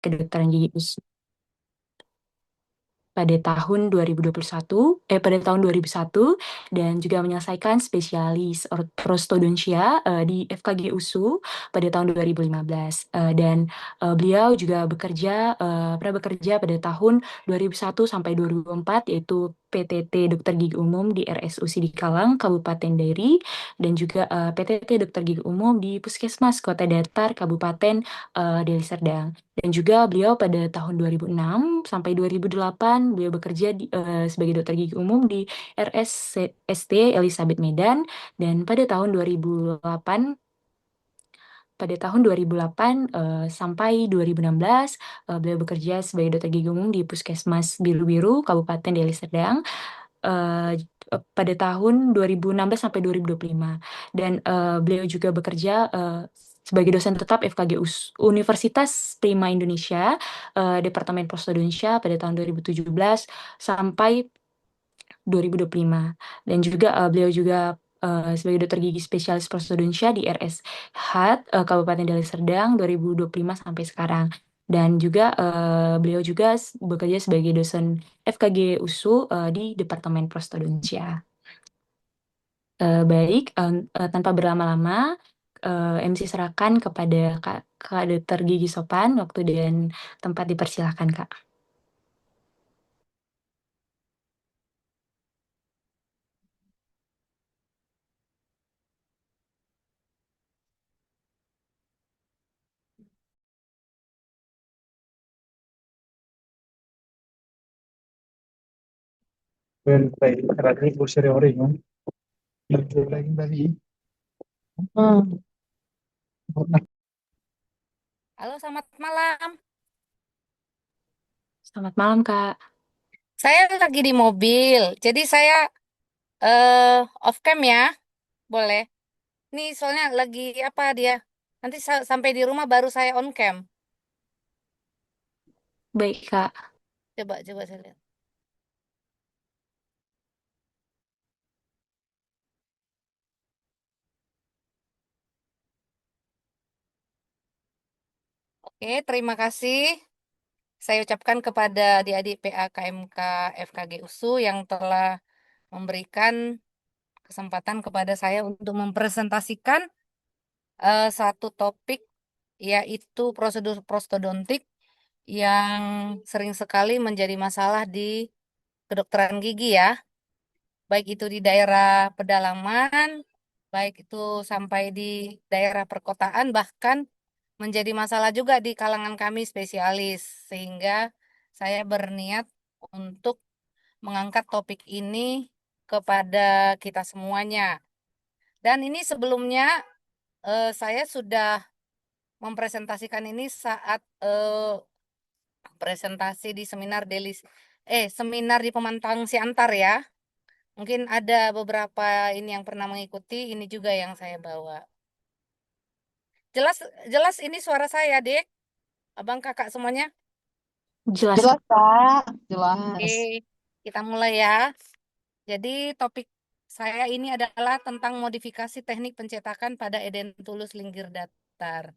kedokteran gigi pada tahun 2021, pada tahun 2001 dan juga menyelesaikan spesialis prostodontia di FKG USU pada tahun 2015. Dan beliau juga pernah bekerja pada tahun 2001 sampai 2004 yaitu PTT Dokter Gigi Umum di RSUC di Kalang, Kabupaten Dairi, dan juga PTT Dokter Gigi Umum di Puskesmas Kota Datar, Kabupaten Deli Serdang. Dan juga beliau pada tahun 2006 sampai 2008 beliau bekerja sebagai dokter gigi umum di RSST Elizabeth Medan dan pada tahun 2008 sampai 2016 beliau bekerja sebagai dokter gigi umum di Puskesmas Biru-Biru Kabupaten Deli Serdang pada tahun 2016 sampai 2025 dan beliau juga bekerja sebagai dosen tetap FKG Universitas Prima Indonesia Departemen Prostodontia pada tahun 2017 sampai 2025 dan juga beliau juga sebagai dokter gigi spesialis prostodontia di RSH Kabupaten Deli Serdang 2025 sampai sekarang. Dan juga beliau juga bekerja sebagai dosen FKG USU di Departemen Prostodontia. Baik, tanpa berlama-lama, MC serahkan kepada Kak Dokter Gigi Sopan, waktu dan tempat dipersilahkan, Kak. Tadi posteriori, no? Lagi tadi. Ah, pernah. Halo, selamat malam. Selamat malam, Kak. Saya lagi di mobil, jadi saya off cam ya, boleh? Nih soalnya lagi apa dia? Nanti sampai di rumah baru saya on cam. Baik, Kak. Coba saya lihat. Oke, terima kasih. Saya ucapkan kepada adik-adik PAKMK FKG USU yang telah memberikan kesempatan kepada saya untuk mempresentasikan satu topik yaitu prosedur prostodontik yang sering sekali menjadi masalah di kedokteran gigi ya, baik itu di daerah pedalaman, baik itu sampai di daerah perkotaan, bahkan menjadi masalah juga di kalangan kami spesialis, sehingga saya berniat untuk mengangkat topik ini kepada kita semuanya. Dan ini sebelumnya saya sudah mempresentasikan ini saat presentasi di seminar di Pemantang Siantar ya. Mungkin ada beberapa ini yang pernah mengikuti, ini juga yang saya bawa. Jelas jelas ini suara saya, Dek. Abang kakak semuanya. Jelas, Jelas, Kak. Kak. Oke, Jelas. kita mulai ya. Jadi topik saya ini adalah tentang modifikasi teknik pencetakan pada edentulus linggir datar.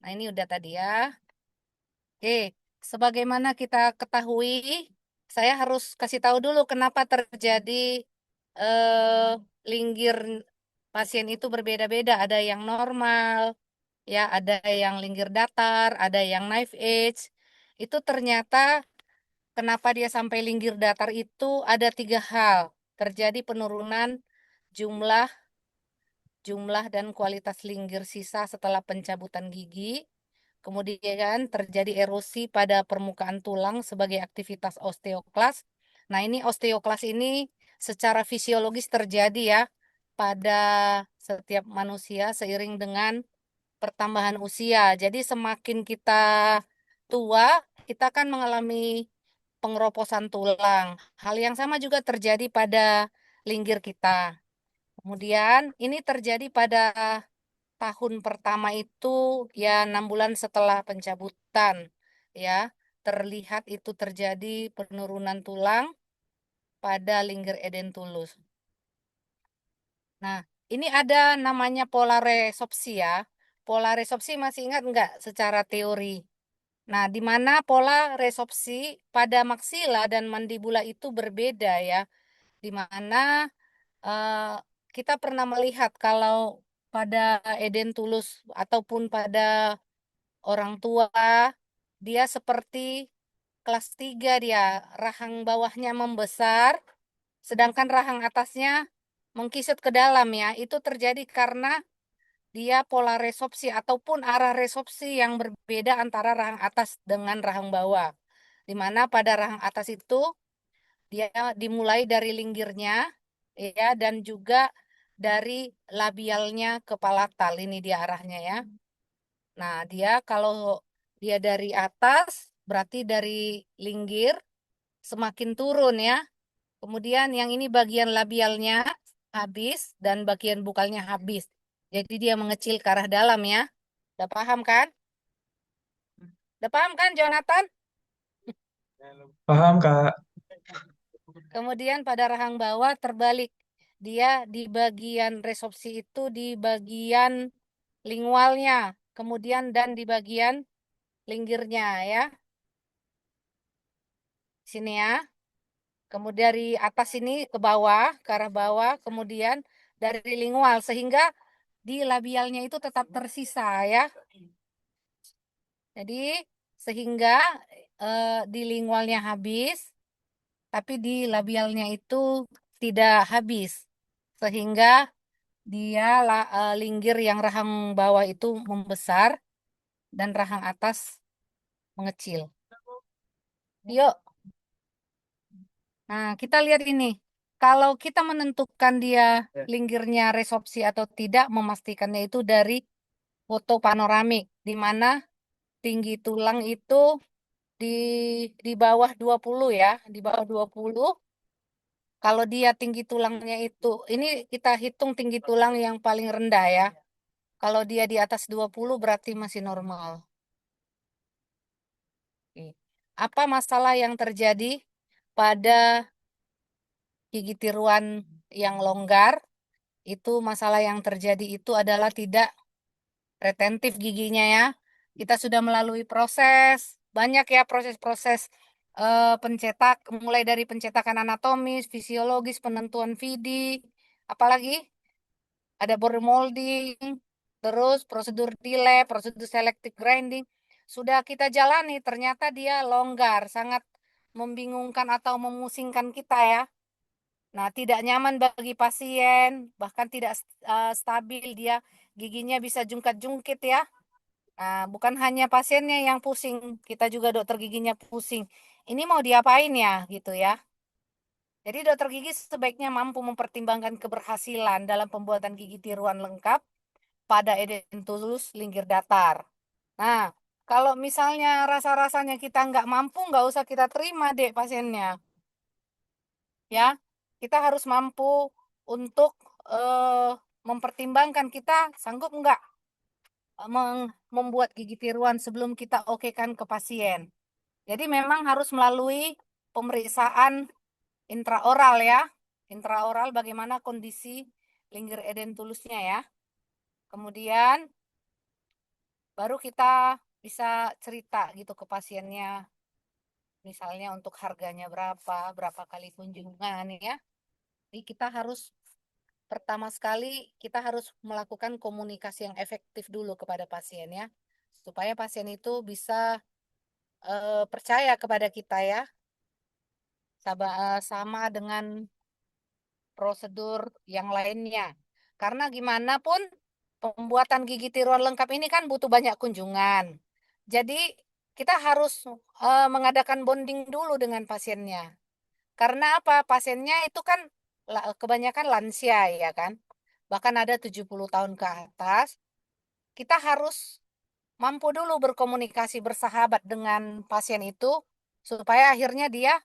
Nah, ini udah tadi ya. Oke, sebagaimana kita ketahui, saya harus kasih tahu dulu kenapa terjadi linggir pasien itu berbeda-beda. Ada yang normal, ya, ada yang linggir datar, ada yang knife edge. Itu ternyata kenapa dia sampai linggir datar itu ada 3 hal. Terjadi penurunan jumlah jumlah dan kualitas linggir sisa setelah pencabutan gigi. Kemudian terjadi erosi pada permukaan tulang sebagai aktivitas osteoklas. Nah, ini osteoklas ini secara fisiologis terjadi ya pada setiap manusia seiring dengan pertambahan usia. Jadi semakin kita tua, kita akan mengalami pengeroposan tulang. Hal yang sama juga terjadi pada linggir kita. Kemudian ini terjadi pada tahun pertama itu ya 6 bulan setelah pencabutan ya terlihat itu terjadi penurunan tulang pada linggir edentulus. Nah, ini ada namanya polaresopsi ya. pola resorpsi masih ingat nggak secara teori? Nah, di mana pola resorpsi pada maksila dan mandibula itu berbeda ya, di mana eh, kita pernah melihat kalau pada edentulus ataupun pada orang tua dia seperti kelas 3 dia, rahang bawahnya membesar, sedangkan rahang atasnya mengkisut ke dalam ya. Itu terjadi karena dia pola resorpsi ataupun arah resorpsi yang berbeda antara rahang atas dengan rahang bawah. Di mana pada rahang atas itu dia dimulai dari linggirnya ya dan juga dari labialnya ke palatal. Ini dia arahnya ya. Nah, dia kalau dia dari atas berarti dari linggir semakin turun ya. Kemudian yang ini bagian labialnya habis dan bagian bukalnya habis. Jadi dia mengecil ke arah dalam ya. Udah paham kan? Udah paham kan, Jonathan? Paham, Kak. Kemudian pada rahang bawah terbalik. Dia di bagian resorpsi itu di bagian lingualnya. Kemudian dan di bagian linggirnya ya. Sini ya. Kemudian dari atas ini ke bawah, ke arah bawah. Kemudian dari lingual. Sehingga di labialnya itu tetap tersisa ya. Jadi sehingga di lingualnya habis, tapi di labialnya itu tidak habis. Sehingga dia linggir yang rahang bawah itu membesar dan rahang atas mengecil. Yuk, nah kita lihat ini. Kalau kita menentukan dia linggirnya resorpsi atau tidak, memastikannya itu dari foto panoramik, di mana tinggi tulang itu di di bawah 20 ya, di bawah 20. Kalau dia tinggi tulangnya itu, ini kita hitung tinggi tulang yang paling rendah ya. Kalau dia di atas 20 berarti masih normal. Oke. Apa masalah yang terjadi pada gigi tiruan yang longgar? Itu masalah yang terjadi itu adalah tidak retentif giginya ya. Kita sudah melalui proses, banyak ya proses-proses pencetak, mulai dari pencetakan anatomis, fisiologis, penentuan VD, apalagi ada bore molding, terus prosedur delay, prosedur selective grinding. Sudah kita jalani, ternyata dia longgar, sangat membingungkan atau memusingkan kita ya. Nah, tidak nyaman bagi pasien, bahkan tidak stabil dia, giginya bisa jungkat-jungkit ya. Nah, bukan hanya pasiennya yang pusing, kita juga dokter giginya pusing. Ini mau diapain ya, gitu ya. Jadi dokter gigi sebaiknya mampu mempertimbangkan keberhasilan dalam pembuatan gigi tiruan lengkap pada edentulus linggir datar. Nah, kalau misalnya rasa-rasanya kita nggak mampu, nggak usah kita terima deh pasiennya. Ya, kita harus mampu untuk mempertimbangkan kita sanggup nggak membuat gigi tiruan sebelum kita okekan ke pasien. Jadi memang harus melalui pemeriksaan intraoral ya. Intraoral bagaimana kondisi linggir edentulusnya ya. Kemudian baru kita bisa cerita gitu ke pasiennya. Misalnya untuk harganya berapa, berapa kali kunjungan ya. Jadi kita harus pertama sekali kita harus melakukan komunikasi yang efektif dulu kepada pasien ya. Supaya pasien itu bisa percaya kepada kita ya. Sama dengan prosedur yang lainnya. Karena gimana pun pembuatan gigi tiruan lengkap ini kan butuh banyak kunjungan. Jadi kita harus mengadakan bonding dulu dengan pasiennya. Karena apa? Pasiennya itu kan kebanyakan lansia ya kan. Bahkan ada 70 tahun ke atas. Kita harus mampu dulu berkomunikasi bersahabat dengan pasien itu supaya akhirnya dia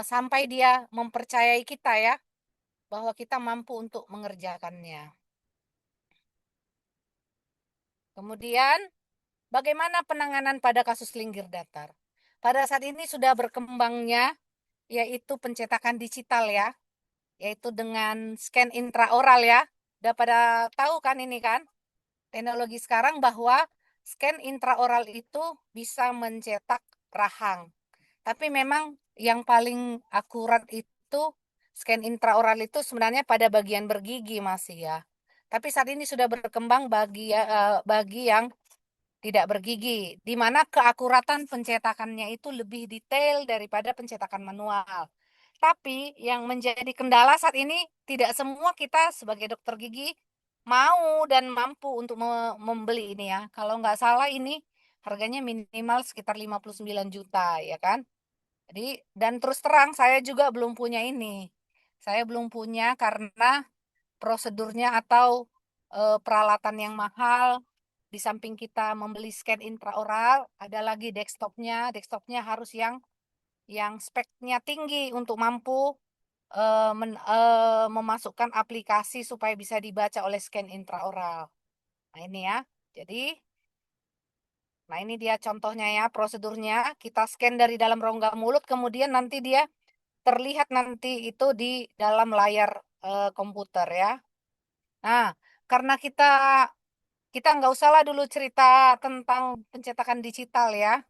sampai dia mempercayai kita ya bahwa kita mampu untuk mengerjakannya. Kemudian, bagaimana penanganan pada kasus linggir datar? Pada saat ini sudah berkembangnya yaitu pencetakan digital ya, yaitu dengan scan intraoral ya. Udah pada tahu kan ini kan? teknologi sekarang bahwa scan intraoral itu bisa mencetak rahang. Tapi memang yang paling akurat itu scan intraoral itu sebenarnya pada bagian bergigi masih ya. Tapi saat ini sudah berkembang bagi yang tidak bergigi, di mana keakuratan pencetakannya itu lebih detail daripada pencetakan manual. Tapi yang menjadi kendala saat ini tidak semua kita sebagai dokter gigi mau dan mampu untuk membeli ini ya. Kalau nggak salah ini harganya minimal sekitar 59 juta ya kan. Jadi dan terus terang saya juga belum punya ini. Saya belum punya karena prosedurnya atau peralatan yang mahal. Di samping kita membeli scan intraoral, ada lagi desktopnya. Desktopnya harus yang speknya tinggi untuk mampu memasukkan aplikasi supaya bisa dibaca oleh scan intraoral. Nah ini ya. Jadi, nah ini dia contohnya ya prosedurnya. Kita scan dari dalam rongga mulut, kemudian nanti dia terlihat nanti itu di dalam layar komputer ya. Nah, karena kita nggak usah lah dulu cerita tentang pencetakan digital ya.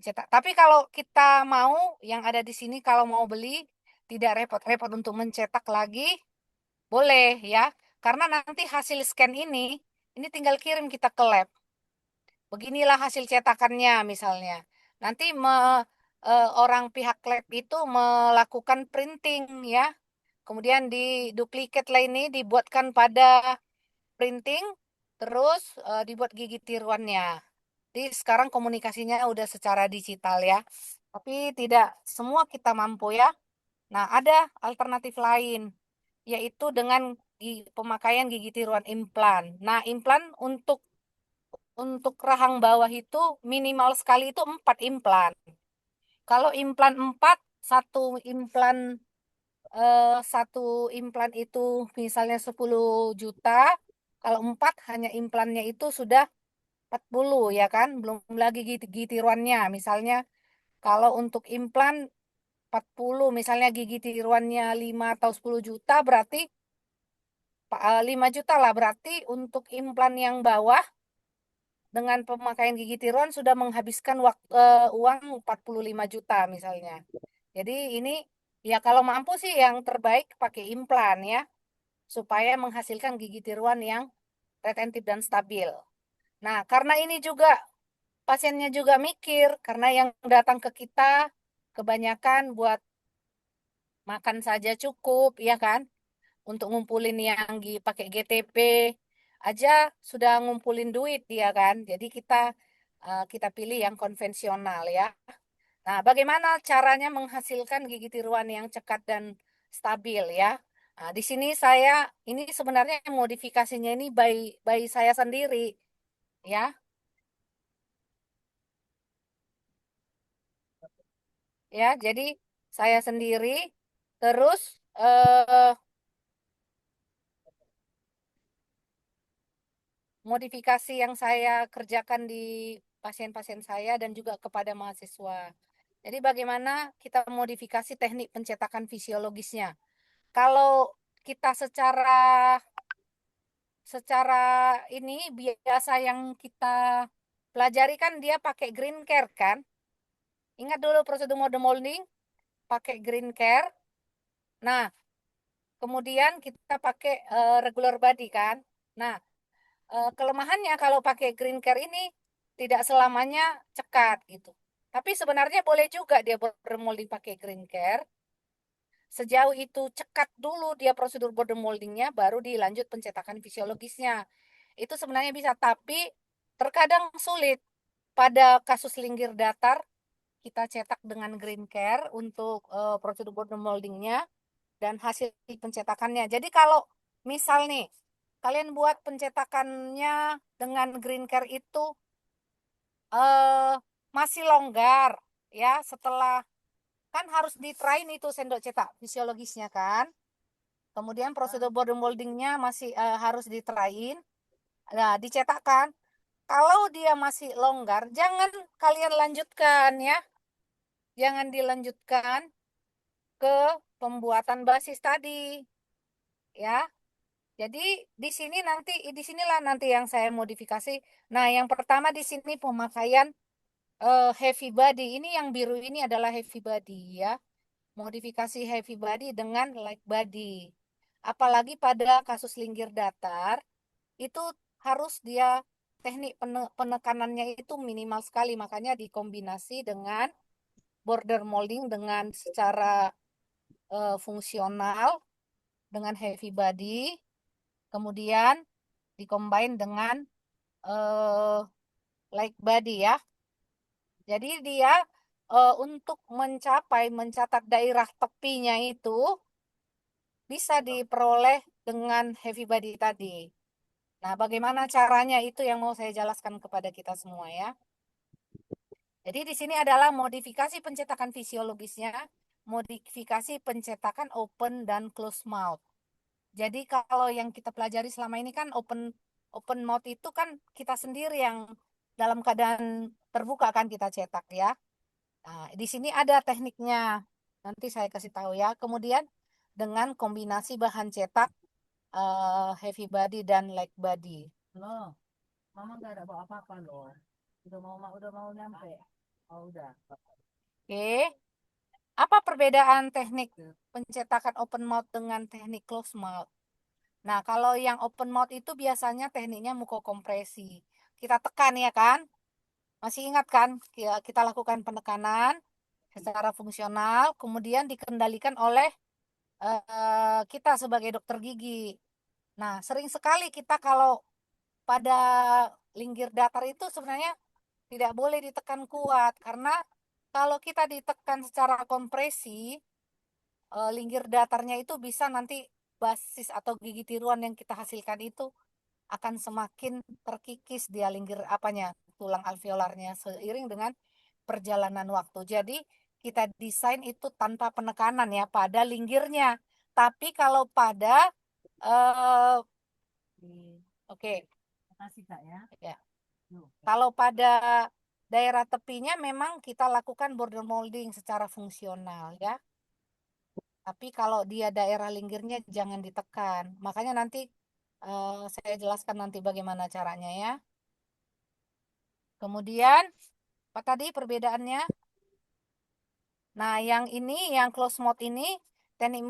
Tapi kalau kita mau, yang ada di sini kalau mau beli, tidak repot-repot untuk mencetak lagi, boleh ya. Karena nanti hasil scan ini tinggal kirim kita ke lab. Beginilah hasil cetakannya misalnya. Nanti orang pihak lab itu melakukan printing ya. Kemudian diduplikat lah ini dibuatkan pada printing, terus dibuat gigi tiruannya. Jadi sekarang komunikasinya udah secara digital ya. Tapi tidak semua kita mampu ya. Nah, ada alternatif lain, yaitu dengan pemakaian gigi tiruan implan. Nah, implan untuk rahang bawah itu minimal sekali itu 4 implan. Kalau implan 4, satu implan itu misalnya 10 juta, kalau 4 hanya implannya itu sudah 40 ya kan, belum lagi gigi tiruannya. Misalnya kalau untuk implan 40, misalnya gigi tiruannya 5 atau 10 juta, berarti 5 juta lah. Berarti untuk implan yang bawah dengan pemakaian gigi tiruan sudah menghabiskan uang 45 juta misalnya. Jadi ini ya kalau mampu sih yang terbaik pakai implan ya, supaya menghasilkan gigi tiruan yang retentif dan stabil. Nah, karena ini juga pasiennya juga mikir, karena yang datang ke kita kebanyakan buat makan saja cukup, ya kan? Untuk ngumpulin yang pakai GTP aja sudah ngumpulin duit dia kan. Jadi kita pilih yang konvensional ya. Nah, bagaimana caranya menghasilkan gigi tiruan yang cekat dan stabil ya? Nah, di sini ini sebenarnya modifikasinya ini by saya sendiri ya. Ya, jadi saya sendiri terus modifikasi yang saya kerjakan di pasien-pasien saya dan juga kepada mahasiswa. Jadi bagaimana kita modifikasi teknik pencetakan fisiologisnya. Kalau kita secara secara ini biasa yang kita pelajari kan dia pakai green care kan. Ingat dulu prosedur model molding pakai green care. Nah, kemudian kita pakai regular body kan. Nah, kelemahannya kalau pakai green care ini tidak selamanya cekat gitu. Tapi sebenarnya boleh juga dia bermolding pakai green care. Sejauh itu cekat dulu dia prosedur border moldingnya, baru dilanjut pencetakan fisiologisnya. Itu sebenarnya bisa, tapi terkadang sulit. Pada kasus linggir datar, kita cetak dengan green care untuk prosedur border moldingnya dan hasil pencetakannya. Jadi kalau misal nih, kalian buat pencetakannya dengan green care itu eh, masih longgar, ya setelah kan harus ditrain itu sendok cetak fisiologisnya kan. Kemudian prosedur border moldingnya masih harus ditrain. Nah, dicetakkan. Kalau dia masih longgar, jangan kalian lanjutkan ya. Jangan dilanjutkan ke pembuatan basis tadi ya. Jadi di sinilah nanti yang saya modifikasi. Nah, yang pertama di sini pemakaian heavy body. Ini yang biru ini adalah heavy body ya. Modifikasi heavy body dengan light body. Apalagi pada kasus linggir datar itu harus dia teknik penekanannya itu minimal sekali, makanya dikombinasi dengan border molding dengan secara fungsional dengan heavy body, kemudian dikombin dengan eh, light body ya. Jadi dia untuk mencatat daerah tepinya itu bisa diperoleh dengan heavy body tadi. Nah, bagaimana caranya itu yang mau saya jelaskan kepada kita semua ya. Jadi di sini adalah modifikasi pencetakan fisiologisnya, modifikasi pencetakan open dan close mouth. Jadi kalau yang kita pelajari selama ini kan open mouth itu kan kita sendiri yang dalam keadaan terbuka kan kita cetak ya. Nah, di sini ada tekniknya. Nanti saya kasih tahu ya. Kemudian dengan kombinasi bahan cetak heavy body dan light body. Loh, Mama nggak ada bawa apa-apa loh. Udah mau nyampe. Oh, udah. Oke. Apa perbedaan teknik pencetakan open mouth dengan teknik close mouth? Nah, kalau yang open mouth itu biasanya tekniknya mukokompresi. Kita tekan ya kan? Masih ingat kan? Kita lakukan penekanan secara fungsional, kemudian dikendalikan oleh kita sebagai dokter gigi. Nah, sering sekali kita kalau pada linggir datar itu sebenarnya tidak boleh ditekan kuat karena kalau kita ditekan secara kompresi, linggir datarnya itu bisa nanti basis atau gigi tiruan yang kita hasilkan itu akan semakin terkikis dia linggir apanya tulang alveolarnya seiring dengan perjalanan waktu. Jadi kita desain itu tanpa penekanan ya pada linggirnya. Tapi kalau pada eh oke. Makasih Kak ya. Ya. Kalau pada daerah tepinya memang kita lakukan border molding secara fungsional ya. Tapi kalau dia daerah linggirnya jangan ditekan. Makanya nanti saya jelaskan nanti bagaimana caranya ya. Kemudian apa tadi perbedaannya? Nah, yang ini yang close mouth ini teknik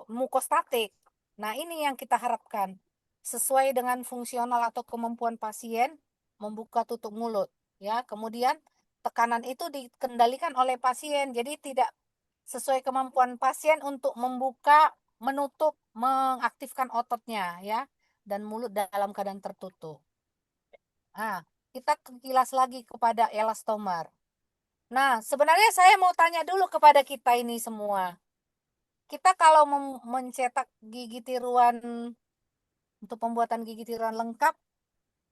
mukostatik. Nah, ini yang kita harapkan sesuai dengan fungsional atau kemampuan pasien membuka tutup mulut ya. Kemudian tekanan itu dikendalikan oleh pasien. Jadi tidak sesuai kemampuan pasien untuk membuka, menutup, mengaktifkan ototnya ya dan mulut dalam keadaan tertutup. Nah, kita kilas lagi kepada elastomer. Nah, sebenarnya saya mau tanya dulu kepada kita ini semua. Kita kalau mencetak gigi tiruan untuk pembuatan gigi tiruan lengkap,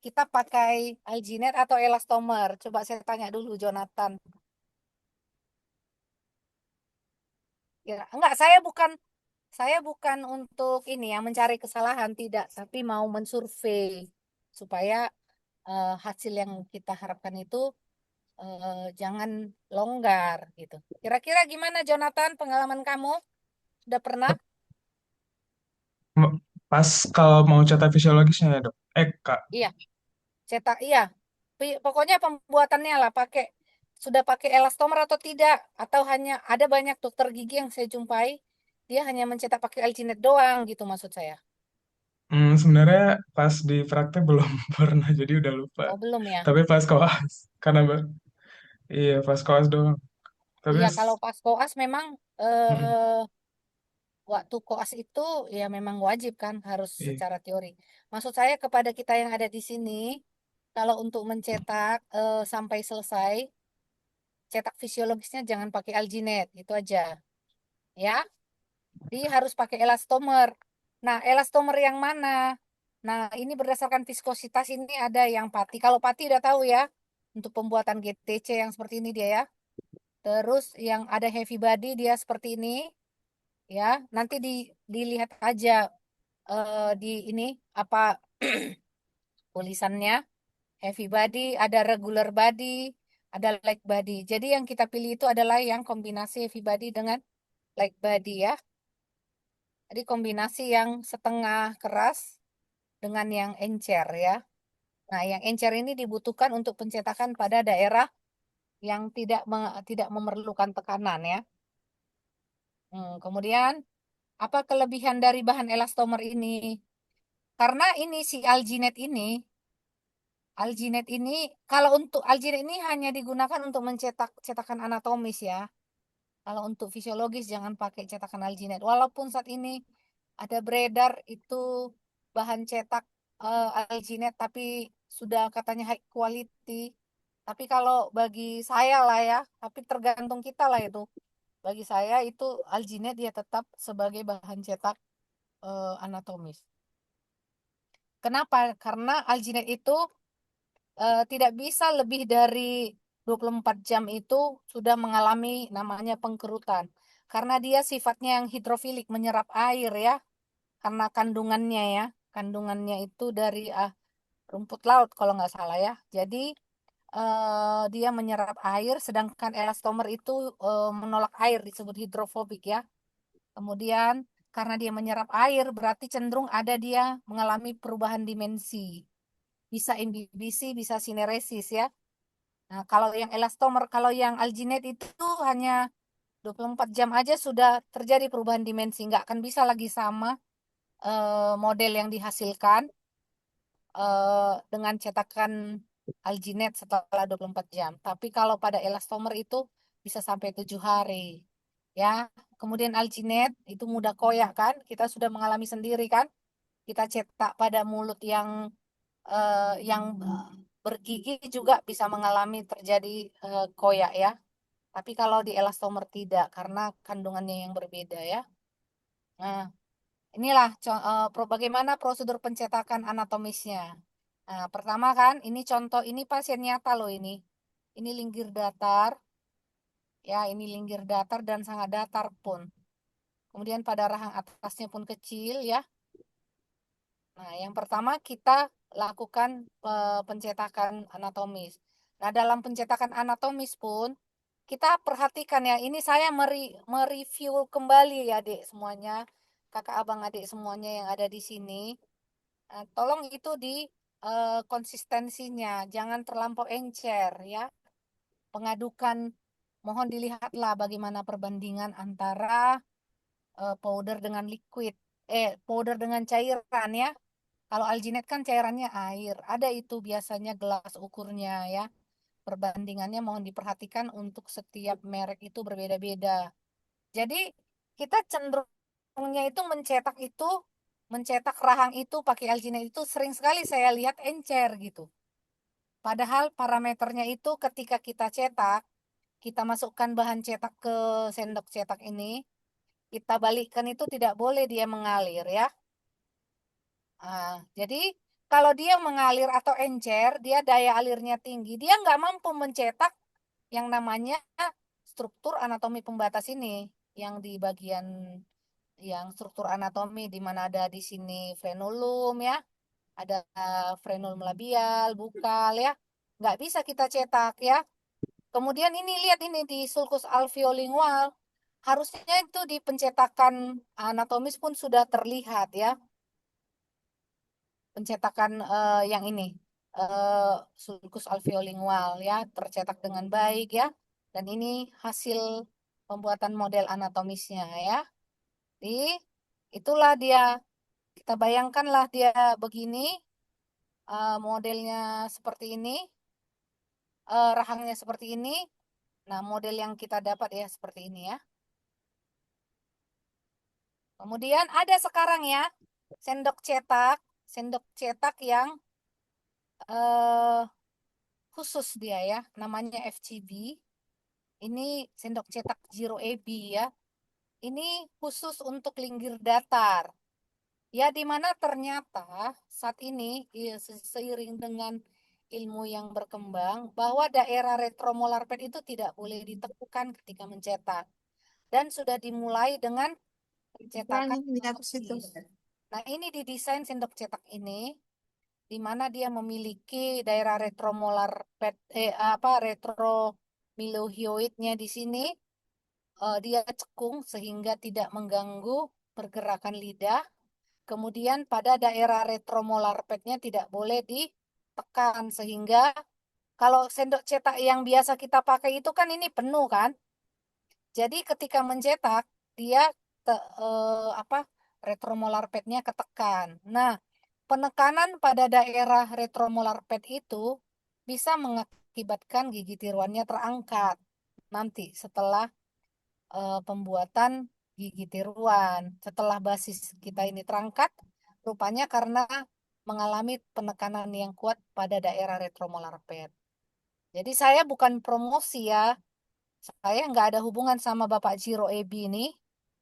kita pakai alginet atau elastomer? Coba saya tanya dulu, Jonathan. Ya, enggak, saya bukan untuk ini ya mencari kesalahan tidak, tapi mau mensurvei supaya hasil yang kita harapkan itu jangan longgar gitu. Kira-kira gimana Jonathan pengalaman kamu? Sudah pernah? Pas kalau mau cetak fisiologisnya ya dok. Kak, Iya, cetak iya. Pokoknya pembuatannya lah sudah pakai elastomer atau tidak atau hanya ada banyak dokter gigi yang saya jumpai dia hanya mencetak pakai alginet doang gitu maksud saya. sebenarnya pas di praktek belum pernah jadi udah lupa. Oh, belum ya. Tapi pas koas karena iya pas koas doang. Tapi Iya, kalau pas koas memang mm, eh, waktu koas itu ya memang wajib kan harus iya. secara teori. Maksud saya kepada kita yang ada di sini, kalau untuk mencetak sampai selesai, cetak fisiologisnya jangan pakai alginet, itu aja. Ya, dia harus pakai elastomer. Nah, elastomer yang mana? Nah, ini berdasarkan viskositas ini ada yang pati. Kalau pati udah tahu ya, untuk pembuatan GTC yang seperti ini dia ya. Terus yang ada heavy body dia seperti ini ya. Nanti dilihat aja di ini apa tulisannya heavy body, ada regular body, ada light body. Jadi yang kita pilih itu adalah yang kombinasi heavy body dengan light body ya. Jadi kombinasi yang setengah keras dengan yang encer ya. Nah, yang encer ini dibutuhkan untuk pencetakan pada daerah yang tidak memerlukan tekanan ya. Kemudian apa kelebihan dari bahan elastomer ini? Karena ini si alginate ini kalau untuk alginate ini hanya digunakan untuk mencetak cetakan anatomis ya. Kalau untuk fisiologis jangan pakai cetakan alginate. Walaupun saat ini ada beredar itu bahan cetak alginate tapi sudah katanya high quality. Tapi kalau bagi saya lah ya, tapi tergantung kita lah itu. Bagi saya itu alginate dia tetap sebagai bahan cetak anatomis. Kenapa? Karena alginate itu tidak bisa lebih dari 24 jam itu sudah mengalami namanya pengkerutan. Karena dia sifatnya yang hidrofilik, menyerap air ya. Karena kandungannya ya. Kandungannya itu dari rumput laut kalau nggak salah ya. Jadi dia menyerap air, sedangkan elastomer itu menolak air, disebut hidrofobik ya. Kemudian karena dia menyerap air, berarti cenderung ada dia mengalami perubahan dimensi. Bisa imbibisi, bisa sineresis ya. Nah, kalau yang elastomer, kalau yang alginate itu hanya 24 jam aja sudah terjadi perubahan dimensi. Nggak akan bisa lagi sama model yang dihasilkan dengan cetakan alginate setelah 24 jam. Tapi kalau pada elastomer itu bisa sampai 7 hari. Ya, kemudian alginate itu mudah koyak kan? Kita sudah mengalami sendiri kan? Kita cetak pada mulut yang bergigi juga bisa mengalami terjadi koyak ya. Tapi kalau di elastomer tidak karena kandungannya yang berbeda ya. Nah, inilah bagaimana prosedur pencetakan anatomisnya. Nah, pertama kan ini contoh ini pasien nyata loh ini. Ini linggir datar ya, ini linggir datar dan sangat datar pun. Kemudian pada rahang atasnya pun kecil ya. Nah, yang pertama kita lakukan pencetakan anatomis. Nah, dalam pencetakan anatomis pun kita perhatikan ya, ini saya mereview kembali ya, Dek, semuanya. Kakak, abang, adik semuanya yang ada di sini. Tolong itu di konsistensinya, jangan terlampau encer ya. Pengadukan, mohon dilihatlah bagaimana perbandingan antara powder dengan liquid, powder dengan cairan ya. Kalau alginate kan cairannya air, ada itu biasanya gelas ukurnya ya. Perbandingannya mohon diperhatikan untuk setiap merek itu berbeda-beda. Jadi kita cenderungnya itu mencetak rahang itu pakai alginate itu sering sekali saya lihat encer gitu. Padahal parameternya itu ketika kita cetak, kita masukkan bahan cetak ke sendok cetak ini, kita balikkan itu tidak boleh dia mengalir ya. Jadi kalau dia mengalir atau encer, dia daya alirnya tinggi, dia nggak mampu mencetak yang namanya struktur anatomi pembatas ini, yang di bagian yang struktur anatomi di mana ada di sini frenulum ya, ada frenulum labial, bukal ya, nggak bisa kita cetak ya. Kemudian ini lihat ini di sulcus alveolingual, harusnya itu di pencetakan anatomis pun sudah terlihat ya. Pencetakan yang ini sulcus alveolingual ya tercetak dengan baik ya, dan ini hasil pembuatan model anatomisnya ya. Jadi itulah dia, kita bayangkanlah dia begini, modelnya seperti ini, rahangnya seperti ini. Nah, model yang kita dapat ya seperti ini ya. Kemudian ada sekarang ya sendok cetak yang eh, khusus dia ya, namanya FGB. Ini sendok cetak Zero AB ya. Ini khusus untuk linggir datar. Ya, di mana ternyata saat ini ya, seiring dengan ilmu yang berkembang bahwa daerah retromolar pad itu tidak boleh ditekan ketika mencetak dan sudah dimulai dengan pencetakan anatomis. Nah, ini didesain sendok cetak ini di mana dia memiliki daerah retromolar pad retromilohioidnya di sini dia cekung sehingga tidak mengganggu pergerakan lidah. Kemudian pada daerah retromolar padnya tidak boleh ditekan sehingga kalau sendok cetak yang biasa kita pakai itu kan ini penuh kan. Jadi ketika mencetak dia retromolar padnya ketekan. Nah, penekanan pada daerah retromolar pad itu bisa mengakibatkan gigi tiruannya terangkat nanti setelah pembuatan gigi tiruan. Setelah basis kita ini terangkat, rupanya karena mengalami penekanan yang kuat pada daerah retromolar pad. Jadi saya bukan promosi ya, saya nggak ada hubungan sama Bapak Jiro Ebi ini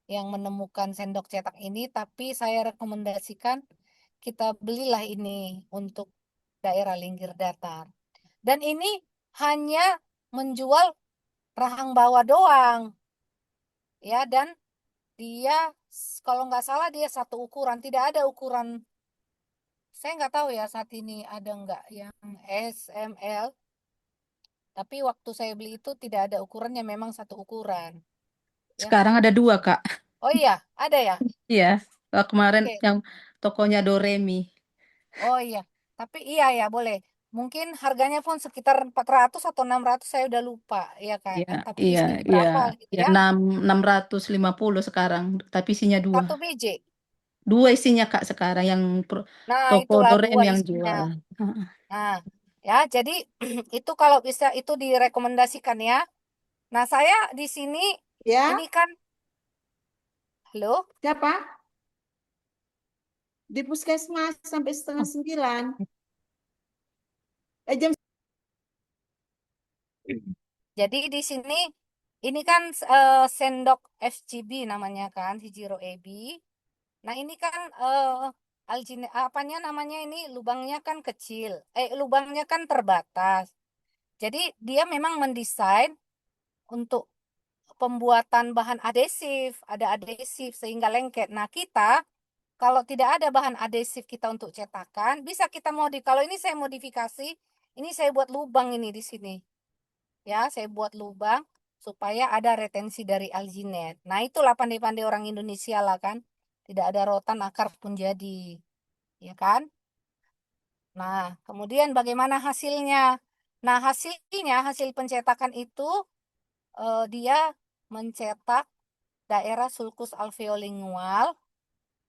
yang menemukan sendok cetak ini, tapi saya rekomendasikan kita belilah ini untuk daerah Linggir Datar. Dan ini hanya menjual rahang bawah doang, ya. Dan dia kalau nggak salah dia satu ukuran, tidak ada ukuran. Saya nggak tahu ya saat ini ada nggak yang SML. Tapi waktu saya beli itu tidak ada ukurannya, memang satu ukuran. Ya. Sekarang ada dua, Kak. Oh iya, ada ya. Iya, kemarin Oke. yang tokonya Doremi. Oh iya, tapi iya ya boleh. Mungkin harganya pun sekitar 400 atau 600 saya udah lupa ya Iya, kan. Tapi di iya, sini iya. berapa gitu Ya, ya? 650 sekarang, tapi isinya dua. Satu biji. Dua isinya, Kak, sekarang yang Nah, toko itulah Doremi dua yang isinya. jual. Heeh. Nah, ya jadi itu kalau bisa itu direkomendasikan ya. Nah, saya di sini Ya, ini kan halo. siapa? Di puskesmas sampai setengah Oh, 9. Jam Jadi di sini ini kan sendok FGB namanya kan, Hijiro Ebi. Nah, ini kan apanya namanya ini lubangnya kan kecil. Lubangnya kan terbatas. Jadi dia memang mendesain untuk pembuatan bahan adesif, ada adesif sehingga lengket. Nah, kita kalau tidak ada bahan adesif kita untuk cetakan, bisa kita modif. Kalau ini saya modifikasi, ini saya buat lubang ini di sini. Ya, saya buat lubang supaya ada retensi dari alginet. Nah, itulah pandai-pandai orang Indonesia lah kan. Tidak ada rotan akar pun jadi, ya kan? Nah, kemudian bagaimana hasilnya? Nah, hasilnya, hasil pencetakan itu dia mencetak daerah sulcus alveolingual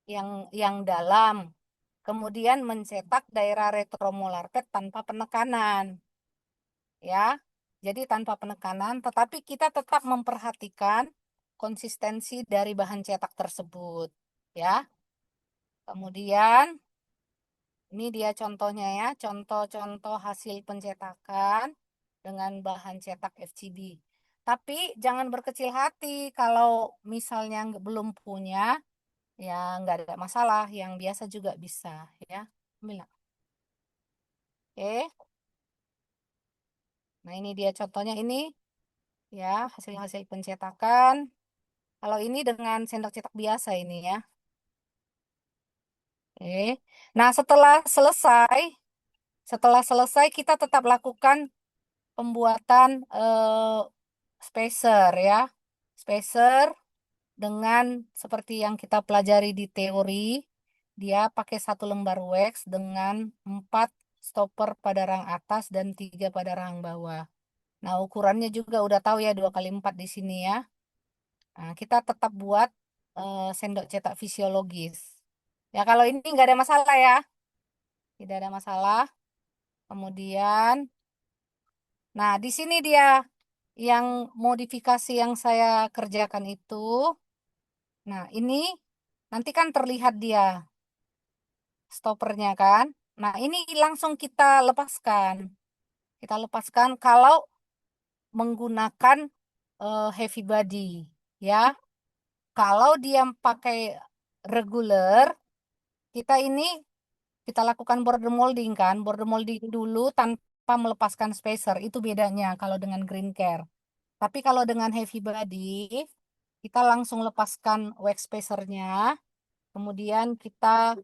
yang dalam. Kemudian mencetak daerah retromolar pad tanpa penekanan, ya. Jadi tanpa penekanan, tetapi kita tetap memperhatikan konsistensi dari bahan cetak tersebut, ya. Kemudian ini dia contohnya ya, contoh-contoh hasil pencetakan dengan bahan cetak FGB. Tapi jangan berkecil hati kalau misalnya belum punya, ya nggak ada masalah, yang biasa juga bisa ya. Ambil. Oke, nah ini dia contohnya ini ya hasil-hasil pencetakan. Kalau ini dengan sendok cetak biasa ini ya. Oke, nah setelah selesai kita tetap lakukan pembuatan spacer ya. Spacer dengan seperti yang kita pelajari di teori, dia pakai satu lembar wax dengan 4 stopper pada rang atas dan 3 pada rang bawah. Nah, ukurannya juga udah tahu ya 2 kali 4 di sini ya. Nah, kita tetap buat sendok cetak fisiologis. Ya, kalau ini nggak ada masalah ya. Tidak ada masalah. Kemudian, nah di sini dia yang modifikasi yang saya kerjakan itu. Nah, ini nanti kan terlihat dia stoppernya kan. Nah, ini langsung kita lepaskan. Kita lepaskan kalau menggunakan heavy body ya. Kalau dia pakai regular, kita lakukan border molding kan. Border molding dulu tanpa melepaskan spacer. Itu bedanya kalau dengan green care. Tapi kalau dengan heavy body, kita langsung lepaskan wax spacernya. Kemudian kita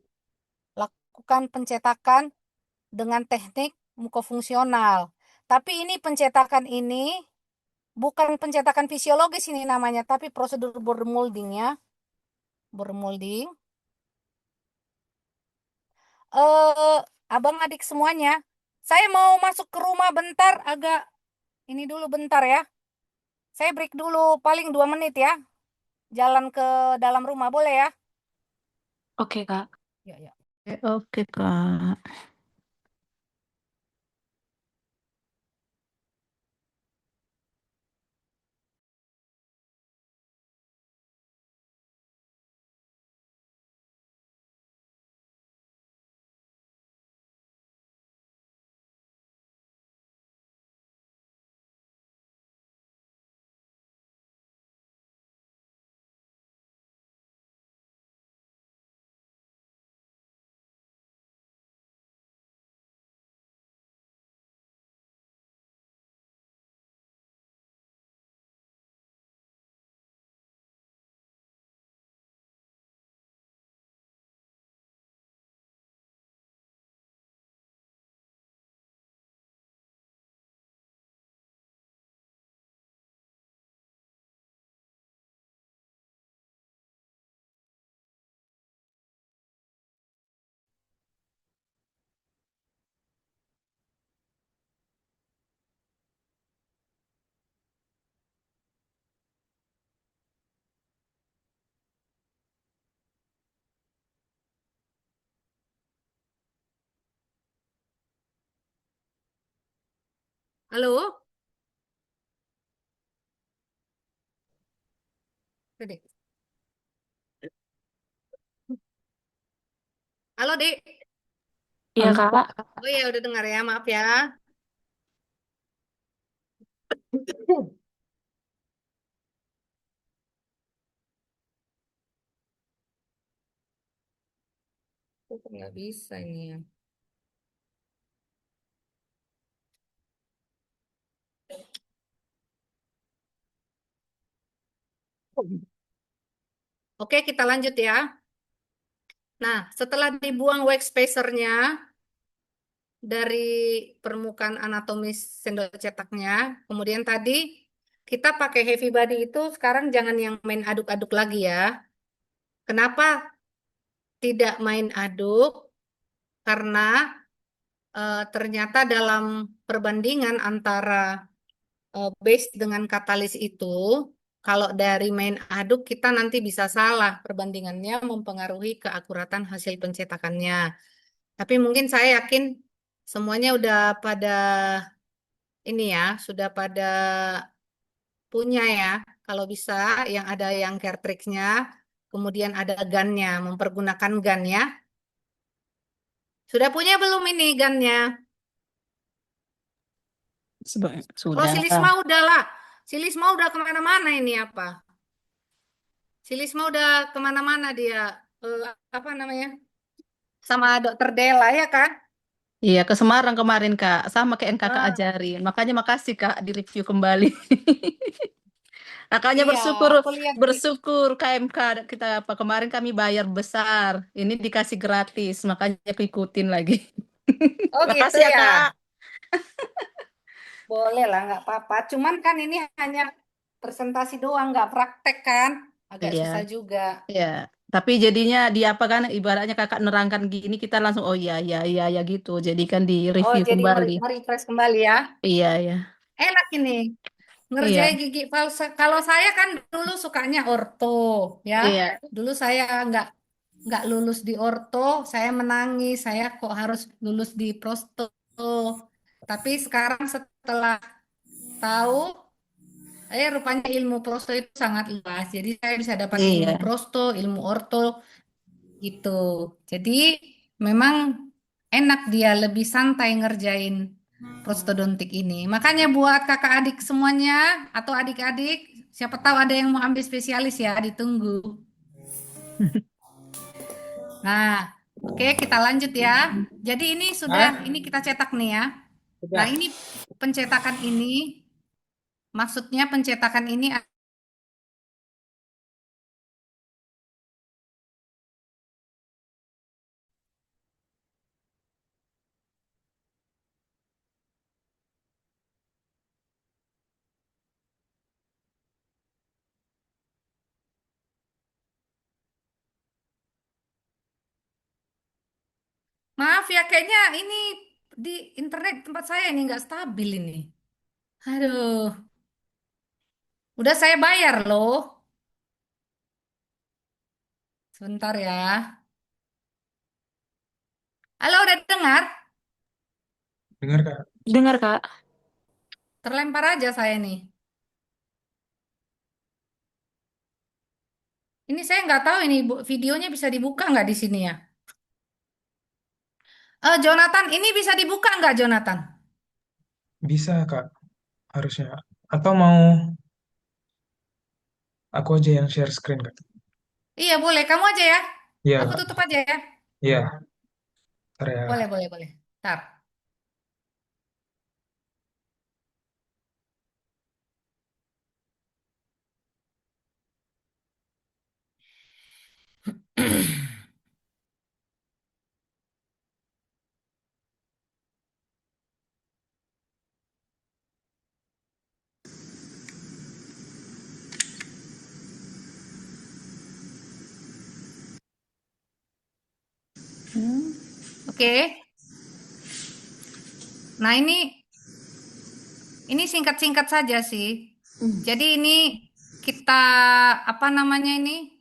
lakukan pencetakan dengan teknik mukofungsional. Tapi ini pencetakan ini bukan pencetakan fisiologis ini namanya, tapi prosedur border molding ya. bermolding. Eh, abang adik semuanya, saya mau masuk ke rumah bentar, agak ini dulu bentar ya. Saya break dulu paling 2 menit ya. Jalan ke dalam rumah boleh ya? Oke, Kak. Ya, ya. Oke, Kak. Halo? Dek. Halo, Dek. Iya, Halo, Kak. Kak. Oh ya, udah dengar ya, maaf ya. Kok nggak bisa ini ya? Oke, kita lanjut ya. Nah, setelah dibuang wax spacernya dari permukaan anatomis sendok cetaknya, kemudian tadi kita pakai heavy body itu sekarang jangan yang main aduk-aduk lagi ya. Kenapa tidak main aduk? Karena ternyata dalam perbandingan antara base dengan katalis itu, kalau dari main aduk kita nanti bisa salah perbandingannya mempengaruhi keakuratan hasil pencetakannya. Tapi mungkin saya yakin semuanya udah pada ini ya, sudah pada punya ya. Kalau bisa yang ada yang cartridge-nya, kemudian ada gun-nya, mempergunakan gun ya. Sudah punya belum ini gun-nya? Oh, si Sudah. Lisma udah lah. Si Lisma udah kemana-mana ini apa? Si Lisma udah kemana-mana dia. Eh, apa namanya? Sama dokter Dela ya kan? Iya, ke Semarang kemarin, Kak. Sama kayak yang Kakak Ah, ajarin. Makanya makasih, Kak, di-review kembali. Kakaknya iya, bersyukur, aku lihat di. bersyukur KMK kita apa kemarin kami bayar besar. Ini dikasih gratis, makanya aku ikutin lagi. Oh gitu Makasih ya, ya. Kak. Boleh lah, nggak apa-apa. Cuman kan ini hanya presentasi doang, nggak praktek kan? Agak Iya, susah juga. iya. Tapi jadinya di apa kan ibaratnya Kakak nerangkan gini kita langsung oh iya iya iya ya gitu. Jadi kan di Oh, review jadi kembali. merefresh kembali ya. Iya, iya. Enak ini. Iya, Ngerjain gigi palsu. Kalau saya kan dulu sukanya orto, ya. iya. Dulu saya nggak lulus di orto, saya menangis. Saya kok harus lulus di prosto. Tapi sekarang setelah tahu, rupanya ilmu prosto itu sangat luas. Jadi saya bisa dapat ilmu Iya. prosto, ilmu orto, gitu. Jadi memang enak dia lebih santai ngerjain prostodontik ini. Makanya buat kakak adik semuanya atau adik-adik, siapa tahu ada yang mau ambil spesialis ya, ditunggu. Nah, oke kita lanjut ya. Jadi ini sudah, Ah, ini kita cetak nih ya. Nah, udah. ini pencetakan ini, maksudnya pencetakan ini Maaf ya, kayaknya ini di internet tempat saya ini nggak stabil ini. Aduh, udah saya bayar loh. Sebentar ya. Halo, udah dengar? Dengar Kak? Dengar, Kak. Terlempar aja saya nih. Ini saya nggak tahu ini videonya bisa dibuka nggak di sini ya? Jonathan, ini bisa dibuka nggak Jonathan? Bisa Kak, harusnya. Atau mau aku aja yang share screen Kak? Iya boleh, kamu aja ya. Aku Iya, tutup aja ya. iya. Ntar ya. Boleh, boleh, boleh. Ntar. Oke. Nah ini singkat-singkat saja sih. Jadi ini kita apa namanya ini?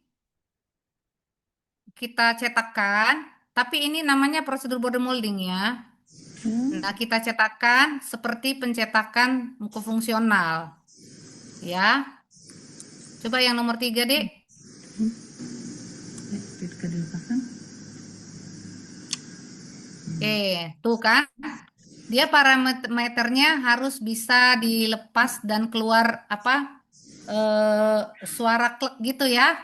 Kita cetakkan, tapi ini namanya prosedur border molding ya. Nah, kita cetakkan seperti pencetakan buku fungsional ya. Coba yang nomor 3, Dek. Oke, tuh kan. Dia parameternya harus bisa dilepas dan keluar apa suara klek gitu ya.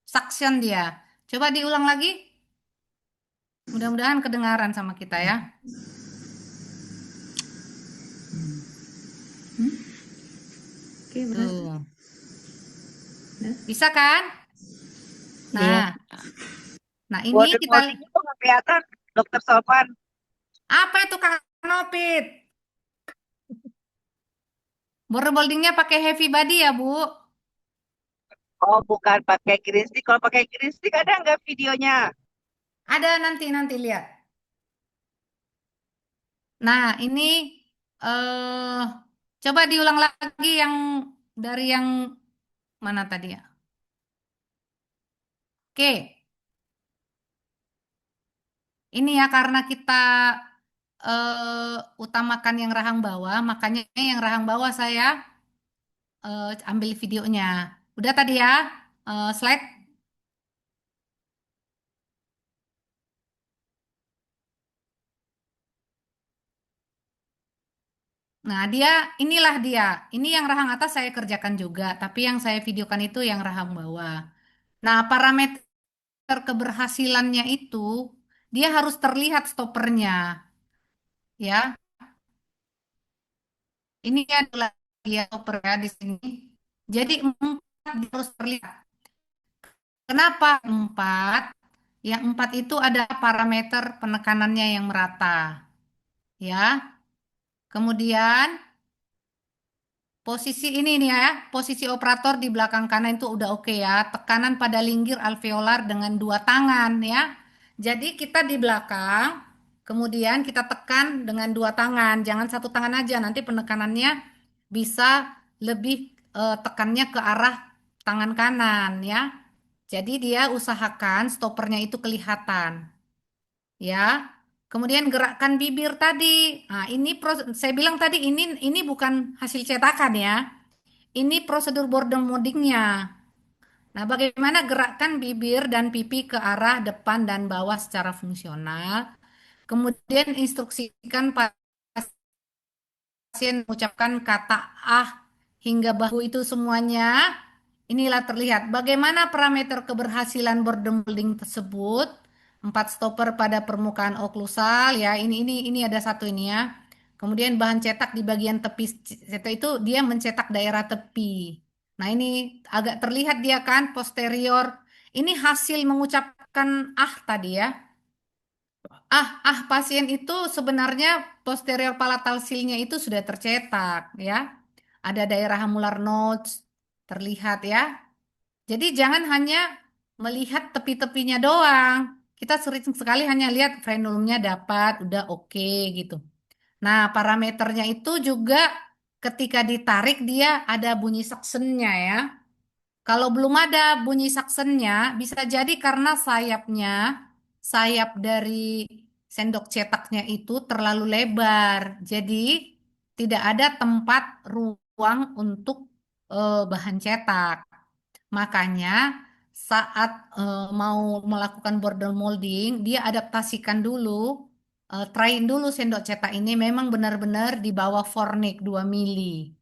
Suction dia. Coba diulang lagi. Mudah-mudahan kedengaran sama kita ya. Oke, berhasil. Tuh. Bisa kan? Iya. Nah, nah ini Border kita molding itu nggak kelihatan, Dokter Sofan. apa itu Kak Nopit? Border moldingnya pakai heavy body ya, Bu? Oh, bukan pakai green stick. Kalau pakai green stick ada nggak videonya? Ada nanti lihat. Nah, ini eh coba diulang lagi yang dari yang mana tadi ya? Oke, ini ya karena kita utamakan yang rahang bawah, makanya yang rahang bawah saya ambil videonya. Udah tadi ya, slide. Nah, inilah dia. Ini yang rahang atas saya kerjakan juga, tapi yang saya videokan itu yang rahang bawah. Nah, parameter keberhasilannya itu dia harus terlihat stoppernya, ya. Ini adalah lihat stopper ya di sini. Jadi 4 dia harus terlihat. Kenapa 4? Yang 4 itu ada parameter penekanannya yang merata, ya. Kemudian posisi ini nih ya, posisi operator di belakang kanan itu udah oke ya. Tekanan pada linggir alveolar dengan 2 tangan ya. Jadi kita di belakang, kemudian kita tekan dengan 2 tangan. Jangan 1 tangan aja, nanti penekanannya bisa lebih tekannya ke arah tangan kanan ya. Jadi dia usahakan stoppernya itu kelihatan ya. Kemudian gerakan bibir tadi. Nah, saya bilang tadi ini bukan hasil cetakan ya. Ini prosedur border moldingnya. Nah, bagaimana gerakan bibir dan pipi ke arah depan dan bawah secara fungsional. Kemudian instruksikan pasien mengucapkan kata ah hingga bahu itu semuanya. Inilah terlihat bagaimana parameter keberhasilan border molding tersebut. 4 stopper pada permukaan oklusal ya. Ini ada satu ini ya. Kemudian bahan cetak di bagian tepi cetak itu dia mencetak daerah tepi. Nah, ini agak terlihat dia kan posterior. Ini hasil mengucapkan ah tadi ya. Pasien itu sebenarnya posterior palatal seal-nya itu sudah tercetak ya. Ada daerah hamular nodes terlihat ya. Jadi jangan hanya melihat tepi-tepinya doang. kita sering sekali hanya lihat frenulumnya dapat, udah oke gitu. Nah, parameternya itu juga ketika ditarik dia ada bunyi saksennya ya. Kalau belum ada bunyi saksennya, bisa jadi karena sayap dari sendok cetaknya itu terlalu lebar. Jadi tidak ada tempat ruang untuk bahan cetak. Makanya saat mau melakukan border molding, dia adaptasikan dulu, tryin dulu sendok cetak ini memang benar-benar di bawah fornik 2 mili.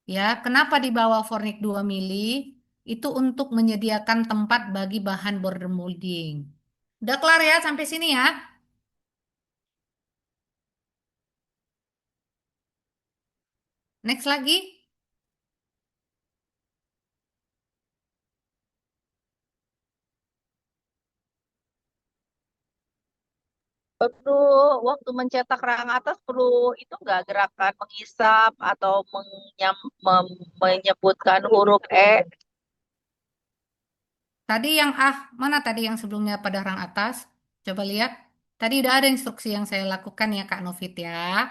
Ya, kenapa di bawah fornik 2 mili? Itu untuk menyediakan tempat bagi bahan border molding. Udah kelar ya sampai sini ya? Next lagi. Perlu waktu mencetak rang atas perlu itu nggak gerakan mengisap atau menyebutkan huruf E. Tadi yang mana tadi yang sebelumnya pada rang atas? Coba lihat. Tadi udah ada instruksi yang saya lakukan ya Kak Novit ya.